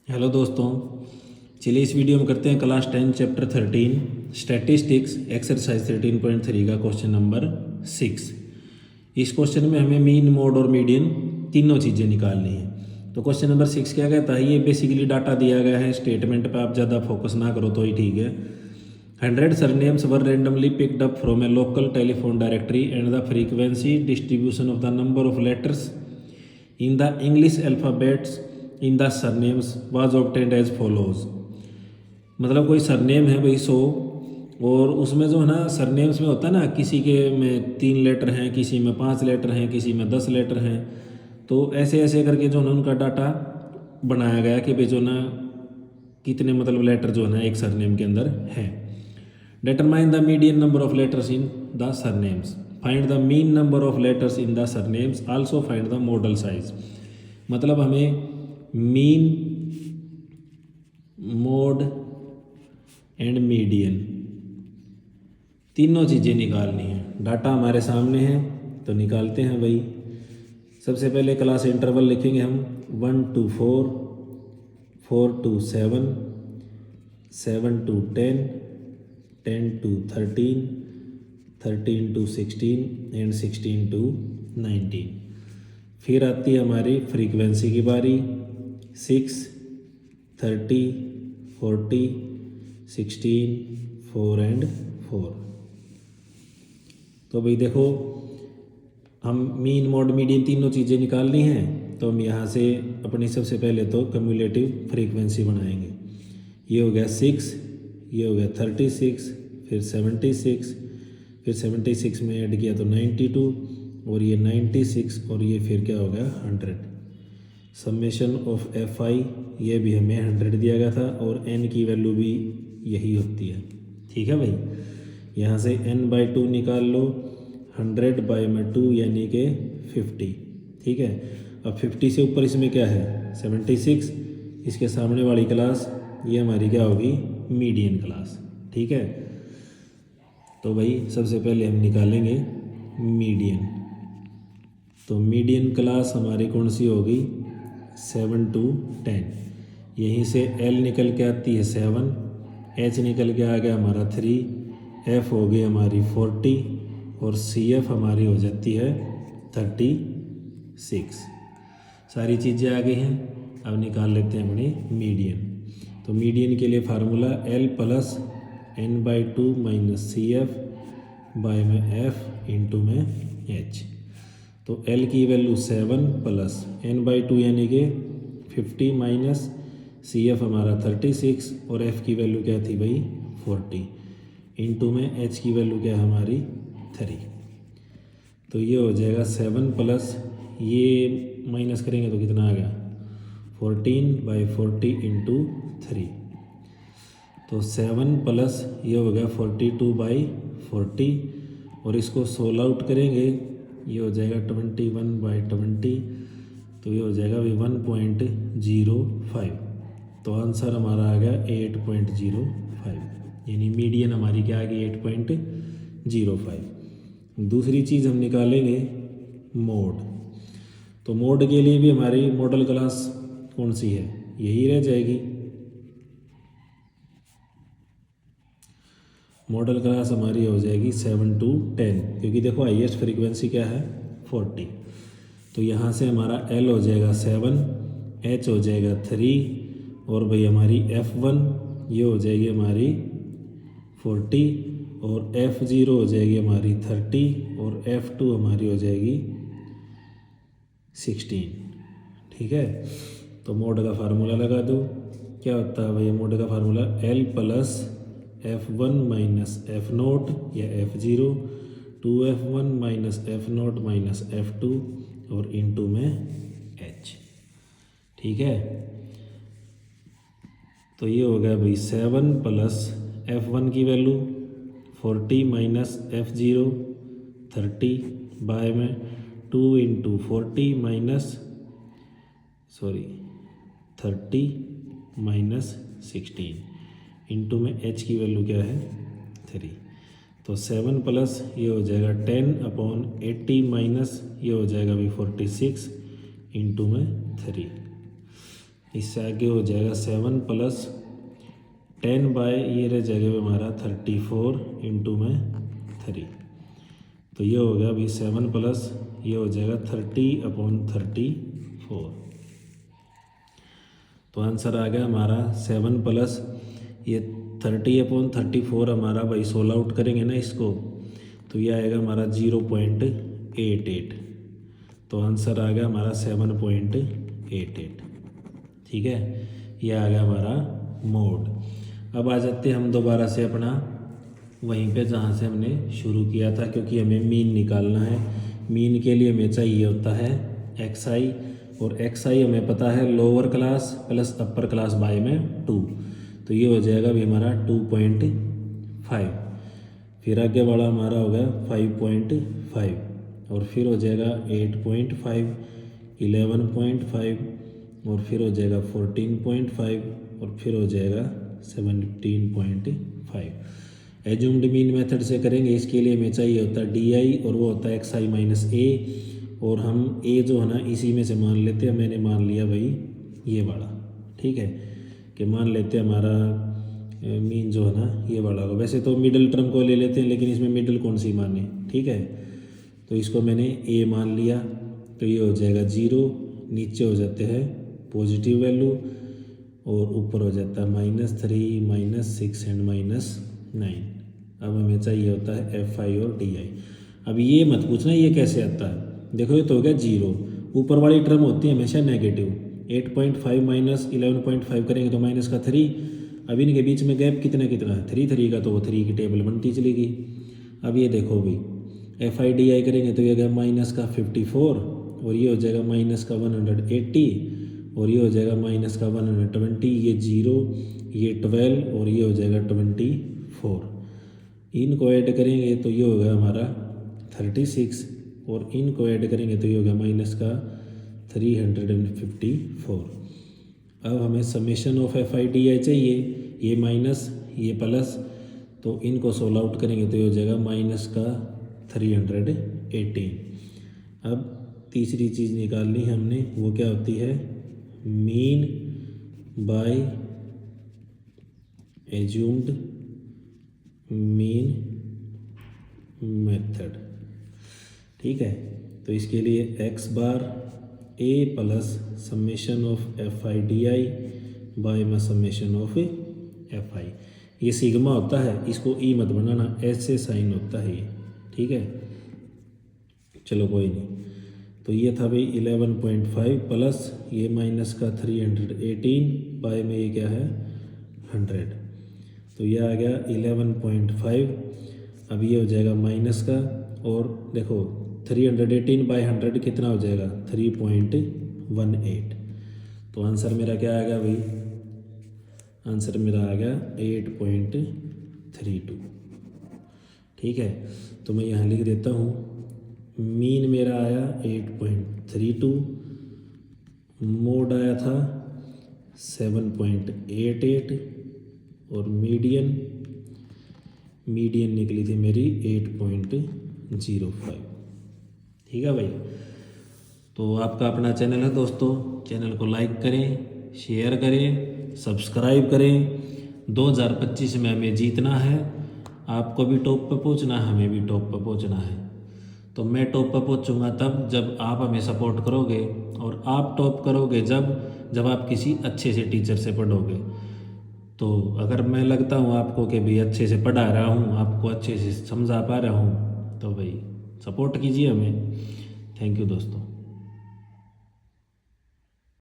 Hello दोस्तों, चलिए इस वीडियो में करते हैं क्लास 10 चैप्टर 13 स्टैटिस्टिक्स एक्सरसाइज 13.3 का क्वेश्चन नंबर 6। इस क्वेश्चन में हमें मीन, मोड और मीडियन तीनों चीज़ें निकालनी है। तो क्वेश्चन नंबर 6 क्या कहता है, ये बेसिकली डाटा दिया गया है, स्टेटमेंट पे आप ज़्यादा फोकस ना करो तो ही ठीक है। 100 surnames were randomly picked up from a local telephone directory and the frequency distribution of the number of letters in the English alphabets in the surnames was obtained as follows. मतलब कोई surname है भाई 100, और उसमें जो है ना surnames में होता है ना, किसी के में 3 लेटर हैं, किसी में 5 लेटर हैं, किसी में 10 लेटर हैं। तो ऐसे ऐसे करके जो है ना उनका डाटा बनाया गया कि भाई जो ना कितने मतलब लेटर जो है ना एक सरनेम के अंदर है। Determine the median number of letters in the surnames. Find the mean number of letters in the surnames. Also find the modal size. मतलब हमें मीन, मोड एंड मीडियन तीनों चीज़ें निकालनी है। डाटा हमारे सामने है तो निकालते हैं भाई। सबसे पहले क्लास इंटरवल लिखेंगे हम 1 to 4, 4 to 7, 7 to 10, 10 to 13, 13 to 16 and 16 to 19। फिर आती है हमारी फ्रीक्वेंसी की बारी 6, 30, 40, 16, 4 एंड 4। तो भाई देखो, हम मीन, मोड, मीडियन तीनों चीज़ें निकालनी हैं। तो हम यहाँ से अपनी सबसे पहले तो कम्युलेटिव फ्रीक्वेंसी बनाएंगे। ये हो गया 6, ये हो गया 36, फिर 76, फिर 76 में ऐड किया तो 92, और ये 96, और ये फिर क्या हो गया 100। समेशन ऑफ FI ये भी हमें 100 दिया गया था, और n की वैल्यू भी यही होती है। ठीक है भाई, यहाँ से n/2 निकाल लो, 100/2 यानी कि 50। ठीक है, अब 50 से ऊपर इसमें क्या है 76, इसके सामने वाली क्लास ये हमारी क्या होगी मीडियन क्लास। ठीक है, तो भाई सबसे पहले हम निकालेंगे मीडियन। तो मीडियन क्लास हमारी कौन सी होगी 7 to 10। यहीं से L निकल के आती है 7, H निकल के आ गया हमारा 3, F हो गई हमारी 40, और CF हमारी हो जाती है 36। सारी चीज़ें आ गई हैं। अब निकाल लेते हैं अपनी मीडियन। तो मीडियन के लिए formula L plus n/2 minus CF by में F इंटू में H। तो L की वैल्यू 7 प्लस n/2 यानी कि 50 माइनस CF हमारा 36, और F की वैल्यू क्या थी भाई 40, इंटू में H की वैल्यू क्या है हमारी 3। तो ये हो जाएगा 7 प्लस ये माइनस करेंगे तो कितना आ गया 14/40 इंटू 3। तो 7 प्लस ये हो गया 42/40, और इसको सोल्व आउट करेंगे, ये हो जाएगा 21/20। तो ये हो जाएगा भाई 1.05। तो आंसर हमारा आ गया 8.05, यानी मीडियन हमारी क्या आ गई 8.05। दूसरी चीज़ हम निकालेंगे मोड। तो मोड के लिए भी हमारी मॉडल क्लास कौन सी है, यही रह जाएगी। मॉडल क्लास हमारी हो जाएगी 7 to 10, क्योंकि देखो हाईएस्ट फ्रीक्वेंसी क्या है 40। तो यहाँ से हमारा L हो जाएगा 7, H हो जाएगा 3, और भाई हमारी F1 ये हो जाएगी हमारी 40, और F0 हो जाएगी हमारी 30, और F2 हमारी हो जाएगी 16। ठीक है, तो मोड का फार्मूला लगा दो। क्या होता है भाई मोड का formula L plus F1 minus F0 या F0, 2F1 minus F0 minus F2, और इंटू में H। ठीक है, तो ये हो गया भाई 7 प्लस F1 की वैल्यू 40 माइनस F0 30 बाय में 2 इंटू 40 माइनस 30 माइनस 16 इंटू में H की वैल्यू क्या है 3। तो 7 प्लस ये हो जाएगा 10/80 माइनस ये हो जाएगा भी 46 इंटू में 3। इससे आगे हो जाएगा 7 प्लस 10 बाय ये रह जाएगा हमारा 34 इंटू में 3। तो ये हो गया अभी 7 प्लस ये हो जाएगा 30/34। तो आंसर आ गया हमारा 7 प्लस ये 30/34 हमारा भाई 16 आउट करेंगे ना इसको, तो ये आएगा हमारा 0.88। तो आंसर आ गया हमारा 7.88। ठीक है, ये आ गया हमारा मोड। अब आ जाते हैं हम दोबारा से अपना वहीं पे जहाँ से हमने शुरू किया था, क्योंकि हमें मीन निकालना है। मीन के लिए हमें चाहिए होता है xi, और xi हमें पता है lower class plus upper class by में 2। तो ये हो जाएगा अभी हमारा 2.5। फिर आगे वाला हमारा हो गया 5.5, और फिर हो जाएगा 8.5, 11.5, और फिर हो जाएगा 14.5, और फिर हो जाएगा 17.5। एज्यूम्ड मीन मेथड से करेंगे, इसके लिए हमें चाहिए होता है डी और वो होता है xi माइनस ए, और हम ए जो है ना इसी में से मान लेते हैं। मैंने मान लिया भाई ये वाला, ठीक है, कि मान लेते हैं हमारा मीन जो है ना ये वाला होगा। वैसे तो मिडिल टर्म को ले लेते हैं, लेकिन इसमें मिडिल कौन सी माने, ठीक है। तो इसको मैंने ए मान लिया, तो ये हो जाएगा 0, नीचे हो जाते हैं पॉजिटिव वैल्यू, और ऊपर हो जाता है -3, -6 एंड -9। अब हमें चाहिए होता है fi और di। अब ये मत पूछना ये कैसे आता है, देखो ये तो हो गया 0, ऊपर वाली टर्म होती है हमेशा नेगेटिव। 8.5 माइनस 11.5 करेंगे तो माइनस का 3। अब इनके बीच में गैप कितना है 3 का, तो वो 3 की टेबल बनती चलेगी। अब ये देखो भाई fi di करेंगे तो ये गया माइनस का 54, और ये हो जाएगा माइनस का 180, और ये हो जाएगा माइनस का 120, ये 0, ये 12, और ये हो जाएगा 24। इनको ऐड करेंगे तो ये होगा हमारा 36, और इनको ऐड करेंगे तो ये होगा माइनस का 354। अब हमें समेशन ऑफ fi di चाहिए, ये माइनस ये प्लस, तो इनको सोल्व आउट करेंगे तो ये हो जाएगा माइनस का 318। अब तीसरी चीज़ निकालनी है हमने, वो क्या होती है mean by assumed mean method, ठीक है। तो इसके लिए x bar a plus summation of fi di by में समेशन ऑफ fi। ये सिग्मा होता है, इसको ई मत बनाना, ऐसे साइन होता है ये, ठीक है। चलो कोई नहीं, तो ये था भाई 11.5 प्लस ये माइनस का 318 बाय में ये क्या है 100, तो ये आ गया 11.5। अब ये हो जाएगा माइनस का, और देखो 318 बाय 100 कितना हो जाएगा 3.18। तो आंसर मेरा क्या आ गया भाई, आंसर मेरा आ गया 8.32, ठीक है। तो मैं यहाँ लिख देता हूँ, मीन मेरा आया 8.32, मोड आया था 7.88, और मीडियन निकली थी मेरी 8.05, ठीक है भाई। तो आपका अपना चैनल है दोस्तों, चैनल को लाइक करें, शेयर करें, सब्सक्राइब करें। 2025 में हमें जीतना है, आपको भी टॉप पे पहुंचना है, हमें भी टॉप पे पहुंचना है। तो मैं टॉप पे पहुंचूंगा तब जब आप हमें सपोर्ट करोगे, और आप टॉप करोगे जब आप किसी अच्छे से टीचर से पढ़ोगे। तो अगर मैं लगता हूँ आपको कि भाई अच्छे से पढ़ा रहा हूँ, आपको अच्छे से समझा पा रहा हूँ, तो भाई सपोर्ट कीजिए हमें। थैंक यू दोस्तों।